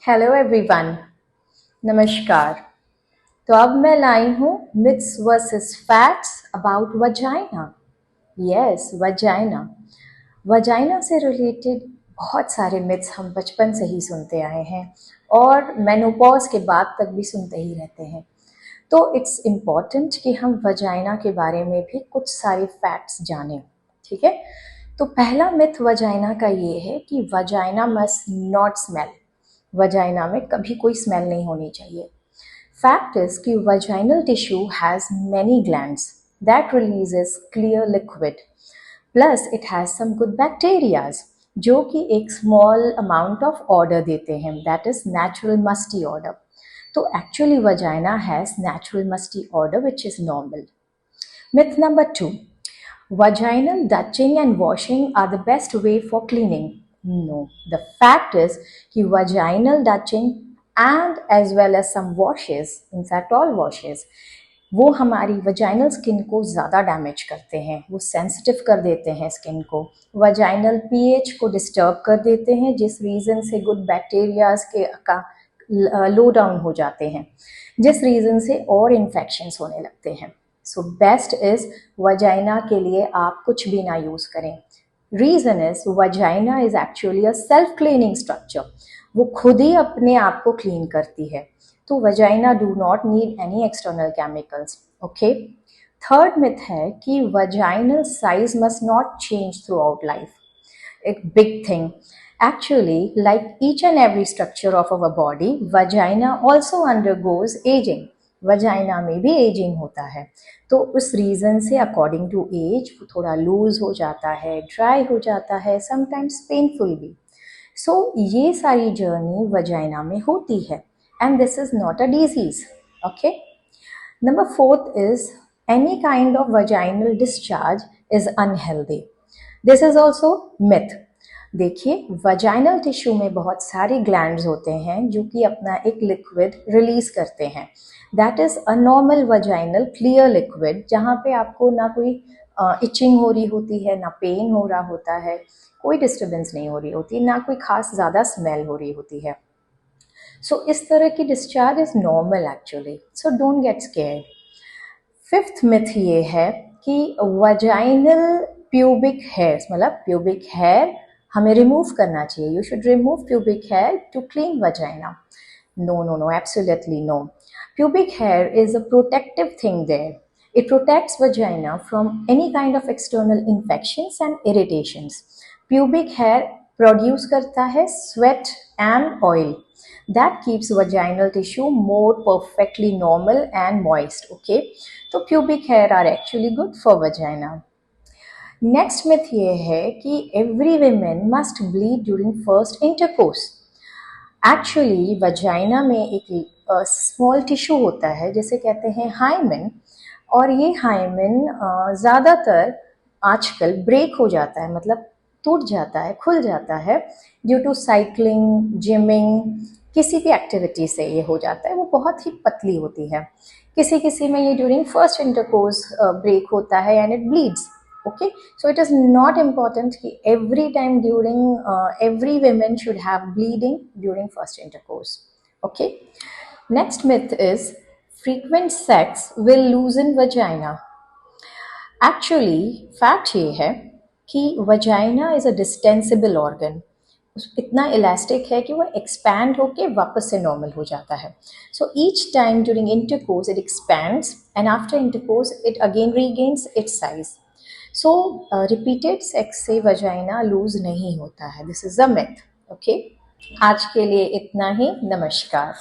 Hello everyone, नमस्कार। तो अब मैं लाई हूँ myths versus facts about vagina. Yes, vagina. Vagina से रिलेटेड बहुत सारे मिथ्स हम बचपन से ही सुनते आए हैं और मेनोपॉज के बाद तक भी सुनते ही रहते हैं। तो इट्स इम्पॉर्टेंट कि हम वजाइना के बारे में भी कुछ सारे फैक्ट्स जानें। ठीक है, तो पहला मिथ वजाइना का ये है कि vagina must not smell. Vagina में कभी कोई स्मेल नहीं होनी चाहिए। फैक्ट इज कि vaginal tissue has many glands that releases clear liquid, plus it has some good bacterias जो कि एक स्मॉल अमाउंट ऑफ ऑर्डर देते हैं, that is natural musty odour. तो actually vagina has natural musty odour which is normal. Myth number 2. Vaginal touching and washing are the best way for cleaning. No, the fact is कि vaginal touching and as well as some washes, in fact all washes, वो हमारी vaginal skin को ज़्यादा damage करते हैं, वो sensitive कर देते हैं स्किन को, वजाइनल पीएच को डिस्टर्ब कर देते हैं, जिस रीज़न से गुड बैक्टीरियाज के का लो डाउन हो जाते हैं, जिस रीज़न से और इन्फेक्शंस होने लगते हैं। सो बेस्ट इज वजाइना के लिए आप कुछ भी ना यूज़ करें। Reason is vagina is actually a self cleaning structure, वो खुद ही अपने आप को क्लीन करती है। तो vagina do not need any external chemicals. Okay. Third myth है कि vaginal size must not change throughout life. एक big thing. Actually, like each and every structure of our body, vagina also undergoes aging. Vagina में भी ageing होता है, तो उस reason से अकॉर्डिंग टू एज वो थोड़ा लूज हो जाता है, ड्राई हो जाता है, समटाइम्स पेनफुल भी। सो ये सारी जर्नी वजाइना में होती है and this is not a disease. Okay. Number 4 is any kind of vaginal discharge is unhealthy. This is also myth. देखिए, वजाइनल टिश्यू में बहुत सारे ग्लैंड्स होते हैं जो कि अपना एक लिक्विड रिलीज करते हैं, that is a normal vaginal clear liquid, जहाँ पे आपको ना कोई इचिंग हो रही होती है, ना पेन हो रहा होता है, कोई डिस्टर्बेंस नहीं हो रही होती, ना कोई खास ज़्यादा स्मेल हो रही होती है। सो इस तरह की discharge is normal actually, so don't get scared. Fifth myth ये है कि वजाइनल प्यूबिक हेयर्स, मतलब प्यूबिक हेयर हमें रिमूव करना चाहिए, you should remove pubic hair to clean vagina. No no no, absolutely no. Pubic hair is a protective thing there. It protects vagina from any kind of external infections and irritations. Pubic hair produce करता है sweat and oil that keeps vaginal tissue more perfectly normal and moist. Okay, तो pubic hair are actually good for vagina. Next myth ये है कि every women must bleed during first intercourse. Actually vagina में एक small tissue होता है जिसे कहते हैं हाइमेन, और ये हाइमेन ज़्यादातर आजकल ब्रेक हो जाता है, मतलब टूट जाता है, खुल जाता है ड्यू टू साइकिलिंग, जिमिंग, किसी भी एक्टिविटी से ये हो जाता है। वो बहुत ही पतली होती है, किसी किसी में ये ड्यूरिंग फर्स्ट इंटरकोर्स ब्रेक होता है and it bleeds. Okay, so it is not important कि every time during every women should have bleeding during first intercourse. Okay, next myth is frequent sex will loosen vagina. Actually fact ये है कि vagina is a distensible organ, इतना elastic है कि वो expand होके वापस से नॉर्मल हो जाता है। So each time during intercourse it expands and after intercourse it again regains its size. So repeated sex से वजाइना लूज नहीं होता है, this is a myth. Okay, आज के लिए इतना ही, नमस्कार।